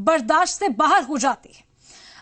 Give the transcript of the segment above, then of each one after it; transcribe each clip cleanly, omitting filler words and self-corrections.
बर्दाश्त से बाहर हो जाती है।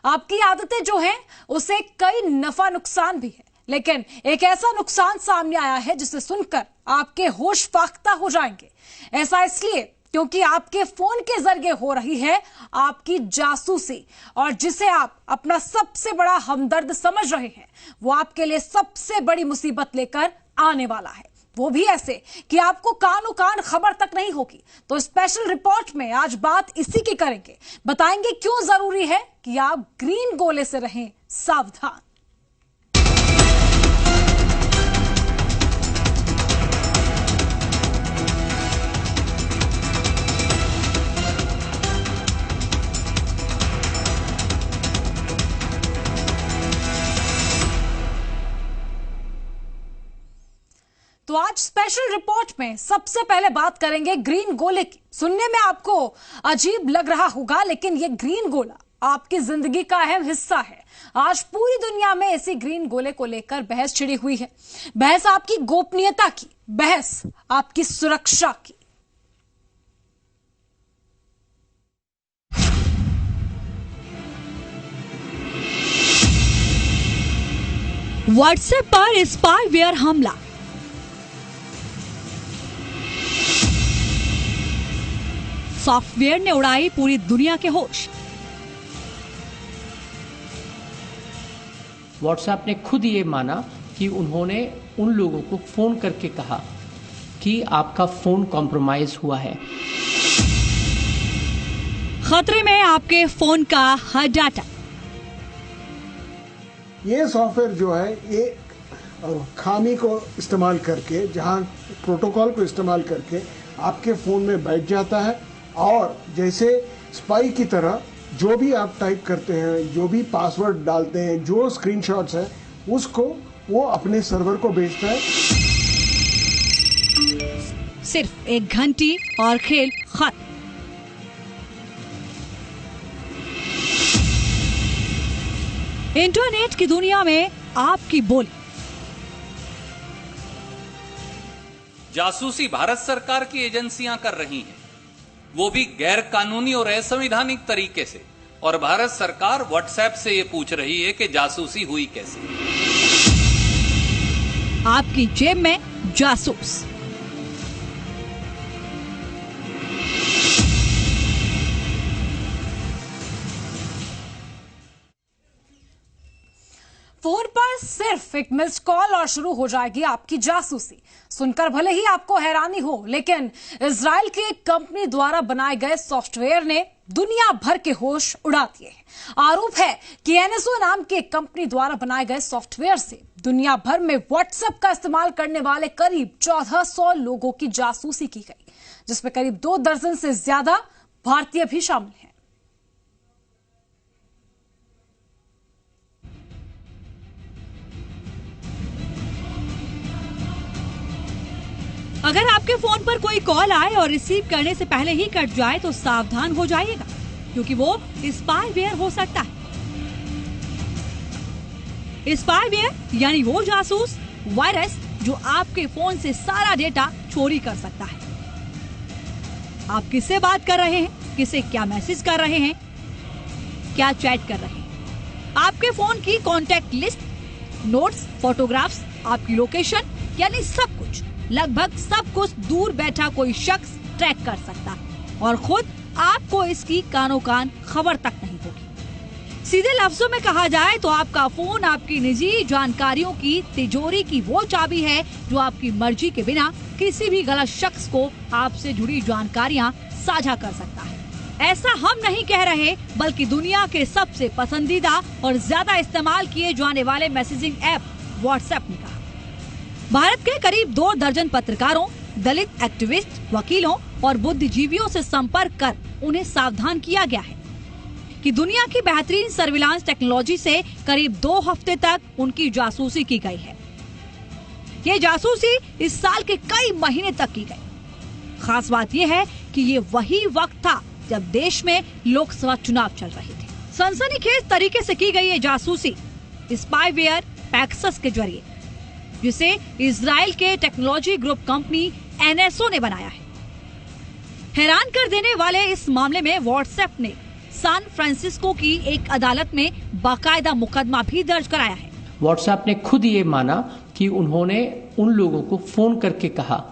आपकी आदतें जो हैं उसे कई नफा नुकसान भी है, लेकिन एक ऐसा नुकसान सामने आया है जिसे सुनकर आपके होश फाख्ता हो जाएंगे। ऐसा इसलिए क्योंकि आपके फोन के जरिए हो रही है आपकी जासूसी, और जिसे आप अपना सबसे बड़ा हमदर्द समझ रहे हैं वो आपके लिए सबसे बड़ी मुसीबत लेकर आने वाला है, वो भी ऐसे कि आपको कानों कान खबर तक नहीं होगी। तो स्पेशल रिपोर्ट में आज बात इसी की करेंगे, बताएंगे क्यों जरूरी है कि आप ग्रीन गोले से रहें सावधान। तो आज स्पेशल रिपोर्ट में सबसे पहले बात करेंगे ग्रीन गोले की। सुनने में आपको अजीब लग रहा होगा, लेकिन ये ग्रीन गोला आपकी जिंदगी का अहम हिस्सा है। आज पूरी दुनिया में इसी ग्रीन गोले को लेकर बहस छिड़ी हुई है। बहस आपकी गोपनीयता की, बहस आपकी सुरक्षा की। व्हाट्सएप पर स्पाईवेयर हमला। सॉफ्टवेयर ने उड़ाई पूरी दुनिया के होश। व्हाट्सएप ने खुद ये माना कि उन्होंने उन लोगों को फोन करके कहा कि आपका फोन कॉम्प्रोमाइज हुआ है। खतरे में आपके फोन का हर डाटा। ये सॉफ्टवेयर जो है ये खामी को इस्तेमाल करके, जहां प्रोटोकॉल को इस्तेमाल करके आपके फोन में बैठ जाता है और जैसे स्पाई की तरह जो भी आप टाइप करते हैं, जो भी पासवर्ड डालते हैं, जो स्क्रीनशॉट्स है, उसको वो अपने सर्वर को भेजता है। सिर्फ एक घंटी और खेल खत्म। इंटरनेट की दुनिया में आपकी बोली। जासूसी भारत सरकार की एजेंसियां कर रही हैं, वो भी गैर कानूनी और असंवैधानिक तरीके से, और भारत सरकार व्हाट्सएप से ये पूछ रही है कि जासूसी हुई कैसे। आपकी जेब में जासूस। फोन पर सिर्फ एक मिस्ड कॉल और शुरू हो जाएगी आपकी जासूसी। सुनकर भले ही आपको हैरानी हो, लेकिन इजराइल की एक कंपनी द्वारा बनाए गए सॉफ्टवेयर ने दुनिया भर के होश उड़ा दिए हैं। आरोप है कि एनएसओ नाम की एक कंपनी द्वारा बनाए गए सॉफ्टवेयर से दुनिया भर में व्हाट्सएप का इस्तेमाल करने वाले करीब 1400 लोगों की जासूसी की गई, जिसमें करीब 2 दर्जन से ज्यादा भारतीय भी शामिल हैं। अगर आपके फोन पर कोई कॉल आए और रिसीव करने से पहले ही कट जाए तो सावधान हो जाइएगा, क्योंकि वो स्पाईवेयर हो सकता है। स्पाईवेयर यानी वो जासूस वायरस जो आपके फोन से सारा डेटा चोरी कर सकता है। आप किससे बात कर रहे हैं, किसे क्या मैसेज कर रहे हैं, क्या चैट कर रहे हैं, आपके फोन की कॉन्टैक्ट लिस्ट, नोट्स, फोटोग्राफ्स, आपकी लोकेशन, यानी सब कुछ, लगभग सब कुछ दूर बैठा कोई शख्स ट्रैक कर सकता है, और खुद आपको इसकी कानों कान खबर तक नहीं होगी। सीधे लफ्जों में कहा जाए तो आपका फोन आपकी निजी जानकारियों की तिजोरी की वो चाबी है जो आपकी मर्जी के बिना किसी भी गलत शख्स को आपसे जुड़ी जानकारियां साझा कर सकता है। ऐसा हम नहीं कह रहे, बल्कि दुनिया के सबसे पसंदीदा और ज्यादा इस्तेमाल किए जाने वाले मैसेजिंग ऐप व्हाट्सएप ने कहा। भारत के करीब 2 दर्जन पत्रकारों, दलित एक्टिविस्ट, वकीलों और बुद्धिजीवियों से संपर्क कर उन्हें सावधान किया गया है कि दुनिया की बेहतरीन सर्विलांस टेक्नोलॉजी से करीब 2 हफ्ते तक उनकी जासूसी की गई है। ये जासूसी इस साल के कई महीने तक की गई। खास बात यह है कि ये वही वक्त था जब देश में लोकसभा चुनाव चल रहे थे। सनसनीखेज तरीके से की गई ये जासूसी स्पाईवेयर पैक्सस के जरिए, जिसे इजराइल के टेक्नोलॉजी ग्रुप कंपनी एनएसओ ने बनाया है। हैरान कर देने वाले इस मामले में व्हाट्सएप ने सैन फ्रांसिस्को की एक अदालत में बाकायदा मुकदमा भी दर्ज कराया है। व्हाट्सएप ने खुद ये माना कि उन्होंने उन लोगों को फोन करके कहा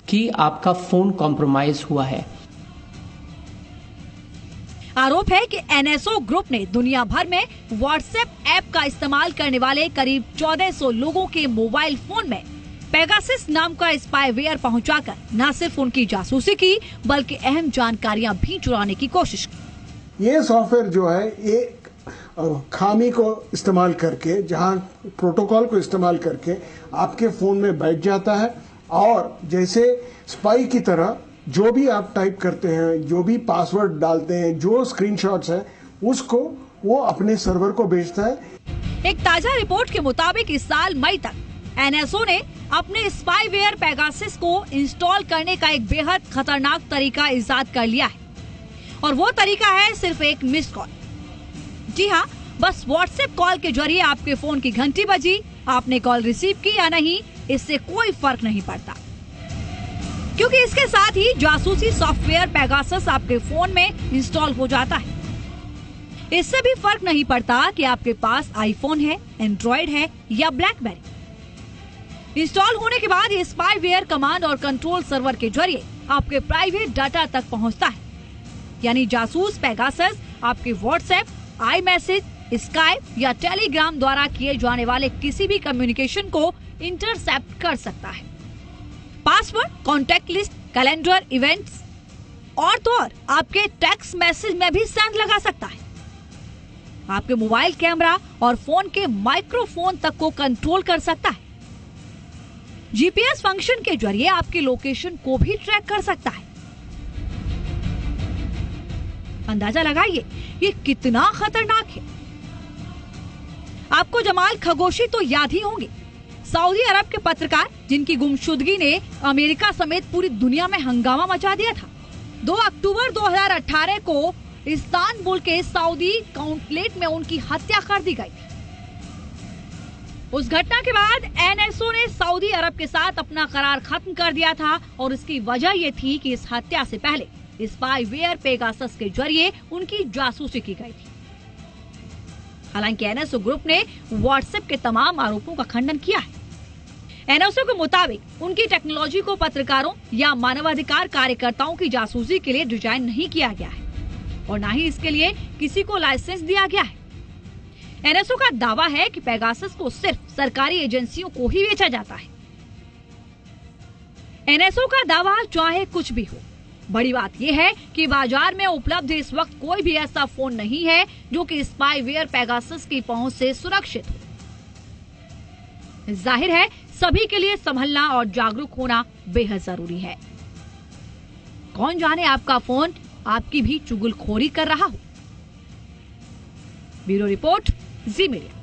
कि आपका फोन कॉम्प्रोमाइज हुआ है। आरोप है कि एनएसओ ग्रुप ने दुनिया भर में व्हाट्सएप ऐप का इस्तेमाल करने वाले करीब 1400 लोगों के मोबाइल फोन में पेगासस नाम का स्पाईवेयर पहुंचाकर न सिर्फ उनकी जासूसी की बल्कि अहम जानकारियां भी चुराने की कोशिश की। ये सॉफ्टवेयर जो है एक खामी को इस्तेमाल करके, जहां प्रोटोकॉल को इस्तेमाल करके आपके फोन में बैठ जाता है और जैसे स्पाई की तरह जो भी आप टाइप करते हैं, जो भी पासवर्ड डालते हैं, जो स्क्रीनशॉट्स है, उसको वो अपने सर्वर को भेजता है। एक ताजा रिपोर्ट के मुताबिक इस साल मई तक एनएसओ ने अपने स्पाईवेयर पेगासस को इंस्टॉल करने का एक बेहद खतरनाक तरीका इजाद कर लिया है और वो तरीका है सिर्फ एक मिस्ड कॉल। जी हाँ, बस व्हाट्सएप कॉल के जरिए आपके फोन की घंटी बजी, आपने कॉल रिसीव की या नहीं, इससे कोई फर्क नहीं पड़ता, क्योंकि इसके साथ ही जासूसी सॉफ्टवेयर पेगासस आपके फोन में इंस्टॉल हो जाता है। इससे भी फर्क नहीं पड़ता कि आपके पास आईफोन है, एंड्रॉइड है या ब्लैकबेरी। इंस्टॉल होने के बाद ये स्पाईवेयर कमांड और कंट्रोल सर्वर के जरिए आपके प्राइवेट डाटा तक पहुंचता है, यानी जासूस पेगासस आपके व्हाट्सएप, आई मैसेज, स्काइप या टेलीग्राम द्वारा किए जाने वाले किसी भी कम्युनिकेशन को इंटरसेप्ट कर सकता है। Password, contact list, calendar, events और तो और आपके टेक्स्ट मैसेज में भी सेंध लगा सकता है। आपके मोबाइल कैमरा और फोन के माइक्रोफोन तक को कंट्रोल कर सकता है। जीपीएस फंक्शन के जरिए आपकी लोकेशन को भी ट्रैक कर सकता है। अंदाजा लगाइए ये कितना खतरनाक है। आपको जमाल खशोगी तो याद ही होंगे, सऊदी अरब के पत्रकार जिनकी गुमशुदगी ने अमेरिका समेत पूरी दुनिया में हंगामा मचा दिया था। 2 अक्टूबर 2018 को इस्तांबुल के सऊदी कॉन्सुलेट में उनकी हत्या कर दी गई। उस घटना के बाद एनएसओ ने सऊदी अरब के साथ अपना करार खत्म कर दिया था और इसकी वजह ये थी कि इस हत्या से पहले स्पाईवेयर पेगासस के जरिए उनकी जासूसी की गई थी। हालांकि एनएसओ ग्रुप ने व्हाट्सएप के तमाम आरोपों का खंडन किया है। एनएसओ के मुताबिक उनकी टेक्नोलॉजी को पत्रकारों या मानवाधिकार कार्यकर्ताओं की जासूसी के लिए डिजाइन नहीं किया गया है और न ही इसके लिए किसी को लाइसेंस दिया गया है। एनएसओ का दावा है कि पेगासस को सिर्फ सरकारी एजेंसियों को ही बेचा जाता है। एनएसओ का दावा चाहे कुछ भी हो, बड़ी बात यह है कि बाजार में उपलब्ध इस वक्त कोई भी ऐसा फोन नहीं है जो कि स्पाईवेयर पेगासस की पहुंच से सुरक्षित हो। जाहिर है सभी के लिए संभलना और जागरूक होना बेहद जरूरी है। कौन जाने आपका फोन आपकी भी चुगलखोरी कर रहा हो। Bureau report, Zee media.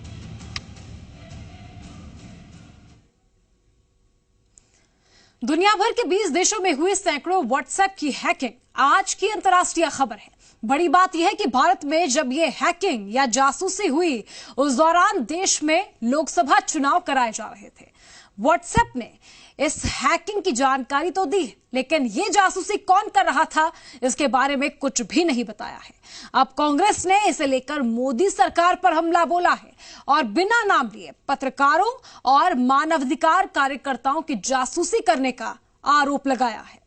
दुनिया भर के 20 देशों में हुई सैकड़ों व्हाट्सएप की हैकिंग आज की अंतर्राष्ट्रीय खबर है। बड़ी बात यह है कि भारत में जब ये हैकिंग या जासूसी हुई उस दौरान देश में लोकसभा चुनाव कराए जा रहे थे। व्हाट्सएप ने इस हैकिंग की जानकारी तो दी, लेकिन ये जासूसी कौन कर रहा था इसके बारे में कुछ भी नहीं बताया है। अब कांग्रेस ने इसे लेकर मोदी सरकार पर हमला बोला है और बिना नाम लिए पत्रकारों और मानवाधिकार कार्यकर्ताओं की जासूसी करने का आरोप लगाया है।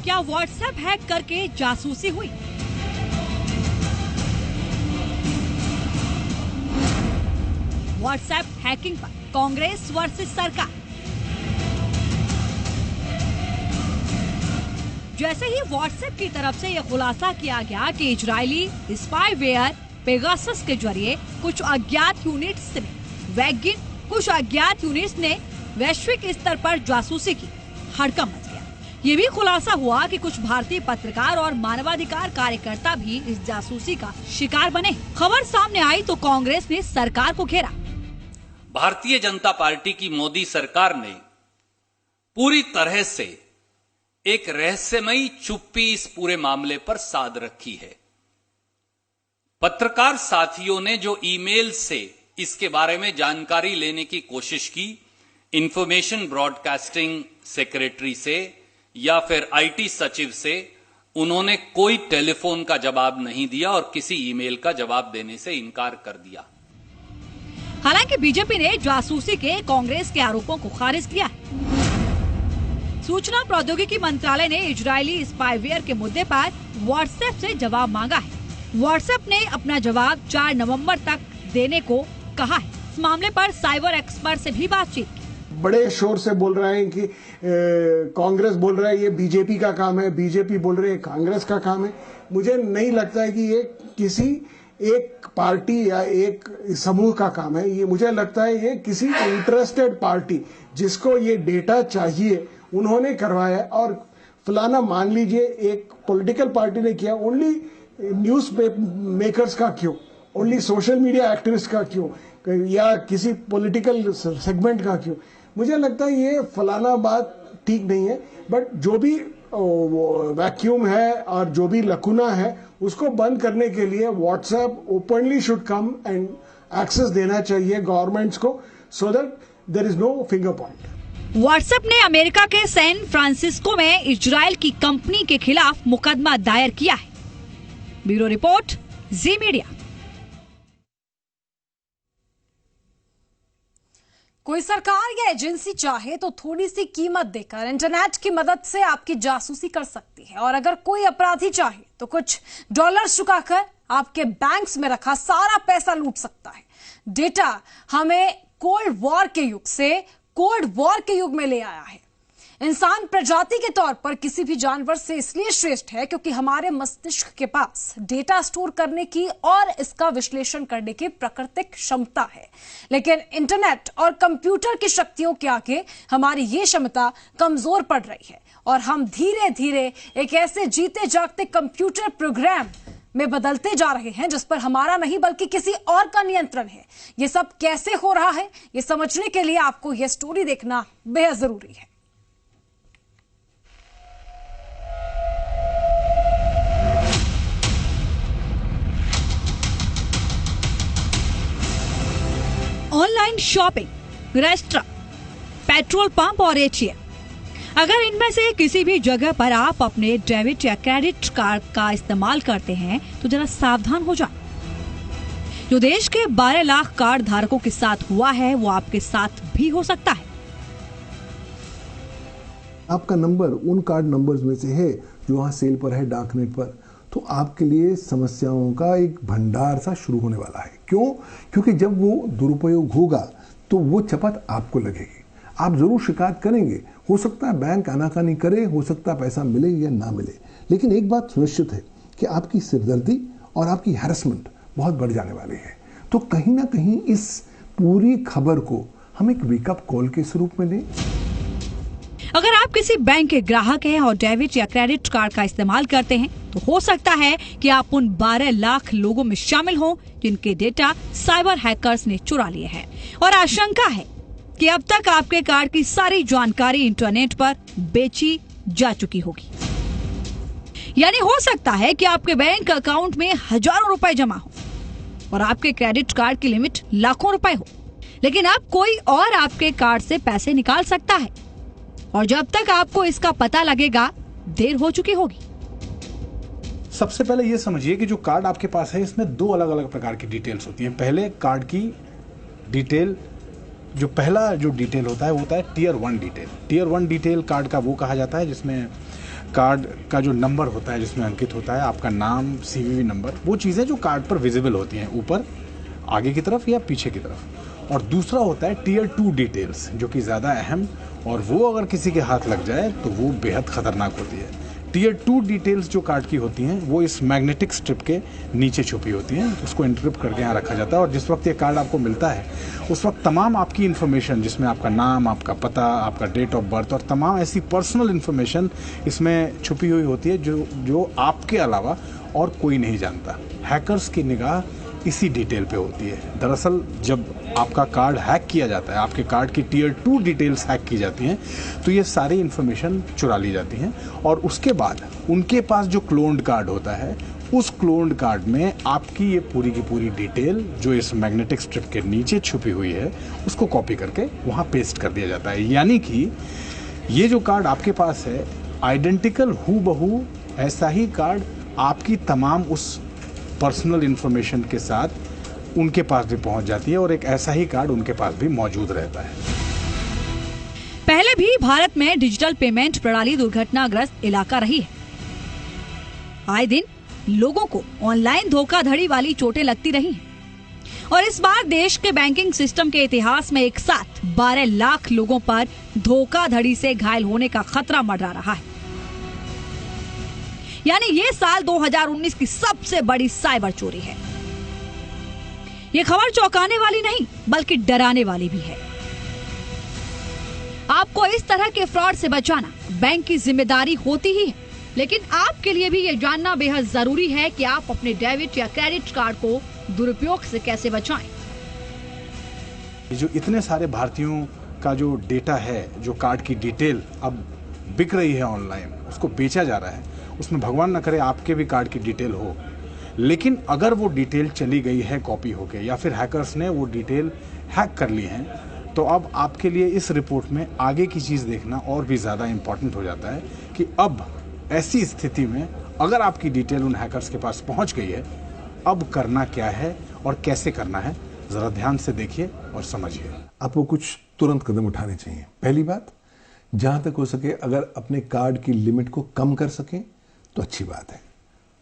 क्या व्हाट्सएप हैक करके जासूसी हुई? व्हाट्सएप हैकिंग पर कांग्रेस वर्सेस सरकार। जैसे ही व्हाट्सएप की तरफ से यह खुलासा किया गया कि इजरायली स्पाईवेयर पेगासस के जरिए कुछ अज्ञात यूनिट्स ने वैश्विक स्तर पर जासूसी की, हड़कंप मच गया। ये भी खुलासा हुआ कि कुछ भारतीय पत्रकार और मानवाधिकार कार्यकर्ता भी इस जासूसी का शिकार बने। खबर सामने आई तो कांग्रेस ने सरकार को घेरा। भारतीय जनता पार्टी की मोदी सरकार ने पूरी तरह से एक रहस्यमयी चुप्पी इस पूरे मामले पर साध रखी है। पत्रकार साथियों ने जो ईमेल से इसके बारे में जानकारी लेने की कोशिश की, इंफॉर्मेशन ब्रॉडकास्टिंग सेक्रेटरी से या फिर आईटी सचिव से उन्होंने कोई टेलीफोन का जवाब नहीं दिया और किसी ईमेल का जवाब देने से इनकार कर दिया। हालांकि बीजेपी ने जासूसी के कांग्रेस के आरोपों को खारिज किया है। सूचना प्रौद्योगिकी मंत्रालय ने इजरायली स्पाईवेयर के मुद्दे पर व्हाट्सएप से जवाब मांगा है। व्हाट्सएप ने अपना जवाब 4 नवंबर तक देने को कहा है। इस मामले पर साइबर एक्सपर्ट से भी बातचीत की। बड़े शोर से बोल रहे हैं कि कांग्रेस बोल रहा है ये बीजेपी का काम है, बीजेपी बोल रही है कांग्रेस का काम है। मुझे नहीं लगता है कि ये किसी एक पार्टी या एक समूह का काम है। ये मुझे लगता है ये किसी इंटरेस्टेड पार्टी जिसको ये डेटा चाहिए उन्होंने करवाया। और फलाना मान लीजिए एक पॉलिटिकल पार्टी ने किया, ओनली न्यूज मेकर्स का क्यों, ओनली सोशल मीडिया एक्टिविस्ट का क्यों, या किसी पॉलिटिकल सेगमेंट का क्यों। मुझे लगता है ये फलाना बात ठीक नहीं है। बट जो भी वैक्यूम है और जो भी लकुना है उसको बंद करने के लिए WhatsApp openly should come and access देना चाहिए गवर्नमेंट्स को, so that there is no finger point. WhatsApp ने अमेरिका के सैन फ्रांसिस्को में इजरायल की कंपनी के खिलाफ मुकदमा दायर किया है। Bureau report, Zee media. कोई सरकार या एजेंसी चाहे तो थोड़ी सी कीमत देकर इंटरनेट की मदद से आपकी जासूसी कर सकती है, और अगर कोई अपराधी चाहे तो कुछ डॉलर चुकाकर आपके बैंक्स में रखा सारा पैसा लूट सकता है। डेटा हमें कोल्ड वॉर के युग से कोल्ड वॉर के युग में ले आया है। इंसान प्रजाति के तौर पर किसी भी जानवर से इसलिए श्रेष्ठ है क्योंकि हमारे मस्तिष्क के पास डेटा स्टोर करने की और इसका विश्लेषण करने की प्राकृतिक क्षमता है। लेकिन इंटरनेट और कंप्यूटर की शक्तियों के आगे हमारी ये क्षमता कमजोर पड़ रही है और हम धीरे धीरे एक ऐसे जीते जागते कंप्यूटर प्रोग्राम में बदलते जा रहे हैं जिस पर हमारा नहीं बल्कि किसी और का नियंत्रण है। ये सब कैसे हो रहा है, ये समझने के लिए आपको यह स्टोरी देखना बेहद जरूरी है। Online shopping, restaurant, petrol pump और एटीएम, अगर इनमें से किसी भी जगह पर आप अपने डेबिट या क्रेडिट कार्ड का इस्तेमाल करते हैं तो जरा सावधान हो जाएं। जो देश के 12 लाख कार्ड धारकों के साथ हुआ है वो आपके साथ भी हो सकता है। आपका नंबर उन कार्ड नंबर्स में से है जो वहां सेल पर है डार्कनेट पर, तो आपके लिए समस्याओं का एक भंडार सा शुरू होने वाला है। क्यों? क्योंकि जब वो दुरुपयोग होगा तो वो चपत आपको लगेगी, आप जरूर शिकायत करेंगे। हो सकता है बैंक आनाकानी करे, हो सकता है पैसा मिले या ना मिले, लेकिन एक बात सुनिश्चित है कि आपकी सिरदर्दी और आपकी हैरेसमेंट बहुत बढ़ जाने वाली है। तो कहीं ना कहीं इस पूरी खबर को हम एक वेकअप कॉल के स्वरूप में लें। अगर आप किसी बैंक के ग्राहक हैं और डेबिट या क्रेडिट कार्ड का इस्तेमाल करते हैं तो हो सकता है कि आप उन 12 लाख लोगों में शामिल हों जिनके डेटा साइबर हैकर्स ने चुरा लिए हैं, और आशंका है कि अब तक आपके कार्ड की सारी जानकारी इंटरनेट पर बेची जा चुकी होगी। यानी हो सकता है कि आपके बैंक अकाउंट में हजारों रुपए जमा हो और आपके क्रेडिट कार्ड की लिमिट लाखों रुपए हो, लेकिन अब कोई और आपके कार्ड से पैसे निकाल सकता है, और जब तक आपको इसका पता लगेगा देर हो चुकी होगी। सबसे पहले ये समझिए कि जो कार्ड आपके पास है इसमें 2 अलग अलग प्रकार की डिटेल्स होती हैं। पहले कार्ड की डिटेल, जो पहला जो डिटेल होता है वो होता है tier 1 detail. Tier 1 detail card का वो कहा जाता है जिसमें कार्ड का जो नंबर होता है, जिसमें अंकित होता है आपका नाम, सीवीवी नंबर, वो चीज़ें जो कार्ड पर विजिबल होती हैं ऊपर आगे की तरफ या पीछे की तरफ। और दूसरा होता है टियर 2 डिटेल्स, जो कि ज़्यादा अहम, और वो अगर किसी के हाथ लग जाए तो वो बेहद खतरनाक होती है। टियर 2 डिटेल्स जो कार्ड की होती हैं वो इस मैग्नेटिक स्ट्रिप के नीचे छुपी होती हैं, उसको एन्क्रिप्ट करके यहाँ रखा जाता है, और जिस वक्त ये कार्ड आपको मिलता है उस वक्त तमाम आपकी इन्फॉर्मेशन, जिसमें आपका नाम, आपका पता, आपका डेट ऑफ बर्थ और तमाम ऐसी पर्सनल इन्फॉर्मेशन इसमें छुपी हुई होती है जो आपके अलावा और कोई नहीं जानता। हैकर्स की निगाह इसी डिटेल पे होती है। दरअसल जब आपका कार्ड हैक किया जाता है, आपके कार्ड की टियर 2 डिटेल्स हैक की जाती हैं, तो ये सारी इन्फॉर्मेशन चुरा ली जाती हैं, और उसके बाद उनके पास जो क्लोन्ड कार्ड होता है उस क्लोन्ड कार्ड में आपकी ये पूरी की पूरी डिटेल जो इस मैग्नेटिक स्ट्रिप के नीचे छुपी हुई है उसको कॉपी करके वहां पेस्ट कर दिया जाता है। यानी कि ये जो कार्ड आपके पास है आइडेंटिकल हूबहू ऐसा ही कार्ड आपकी तमाम उस पर्सनल इंफॉर्मेशन के साथ उनके पास भी पहुंच जाती है और एक ऐसा ही कार्ड उनके पास भी मौजूद रहता है। पहले भी भारत में डिजिटल पेमेंट प्रणाली दुर्घटनाग्रस्त इलाका रही है। आए दिन लोगों को ऑनलाइन धोखाधड़ी वाली चोटें लगती रही हैं और इस बार देश के बैंकिंग सिस्टम के इतिहास में एक साथ 12 लाख लोगों पर धोखाधड़ी से घायल होने का खतरा मंडरा रहा है। यानी ये साल 2019 की सबसे बड़ी साइबर चोरी है। ये खबर चौंकाने वाली नहीं बल्कि डराने वाली भी है। आपको इस तरह के फ्रॉड से बचाना बैंक की जिम्मेदारी होती ही है, लेकिन आपके लिए भी ये जानना बेहद जरूरी है कि आप अपने डेबिट या क्रेडिट कार्ड को दुरुपयोग से कैसे बचाएं। जो इतने सारे भारतीयों का जो डेटा है, जो कार्ड की डिटेल अब बिक रही है ऑनलाइन, उसको बेचा जा रहा है, उसमें भगवान न करे आपके भी कार्ड की डिटेल हो, लेकिन अगर वो डिटेल चली गई है कॉपी होके या फिर हैकर्स ने वो डिटेल हैक कर ली है, तो अब आपके लिए इस रिपोर्ट में आगे की चीज देखना और भी ज्यादा इंपॉर्टेंट हो जाता है कि अब ऐसी स्थिति में अगर आपकी डिटेल उन हैकर्स के पास पहुंच गई है, अब करना क्या है और कैसे करना है, जरा ध्यान से देखिए और समझिए। आपको कुछ तुरंत कदम उठाने चाहिए। पहली बात, जहां तक हो सके अगर अपने कार्ड की लिमिट को कम कर सकें तो अच्छी बात है।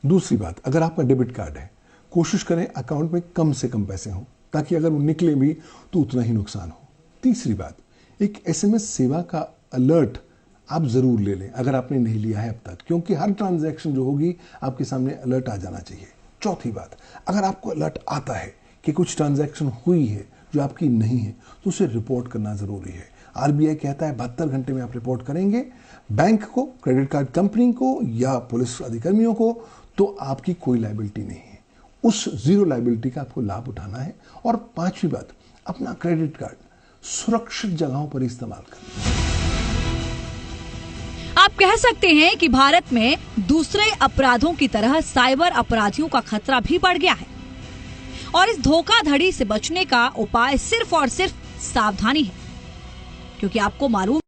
दूसरी बात, अगर आपका डेबिट कार्ड है, कोशिश करें अकाउंट में कम से कम पैसे हों ताकि अगर वो निकले भी तो उतना ही नुकसान हो। तीसरी बात, एक SMS सेवा का अलर्ट आप जरूर ले लें अगर आपने नहीं लिया है अब तक, क्योंकि हर ट्रांजैक्शन जो होगी आपके सामने अलर्ट आ जाना चाहिए। चौथी बात, अगर आपको अलर्ट आता है कि कुछ ट्रांजैक्शन हुई है जो आपकी नहीं है तो उसे रिपोर्ट करना जरूरी है। RBI कहता है 72 घंटे में आप रिपोर्ट करेंगे बैंक को, क्रेडिट कार्ड कंपनी को या पुलिस अधिकारियों को, तो आपकी कोई लायबिलिटी नहीं है। उस जीरो लायबिलिटी का आपको लाभ उठाना है। और पांचवी बात, अपना क्रेडिट कार्ड सुरक्षित जगहों पर इस्तेमाल करें। आप कह सकते हैं कि भारत में दूसरे अपराधों की तरह साइबर अपराधियों का खतरा भी बढ़ गया है और इस धोखाधड़ी से बचने का उपाय सिर्फ और सिर्फ सावधानी है, क्योंकि आपको मालूम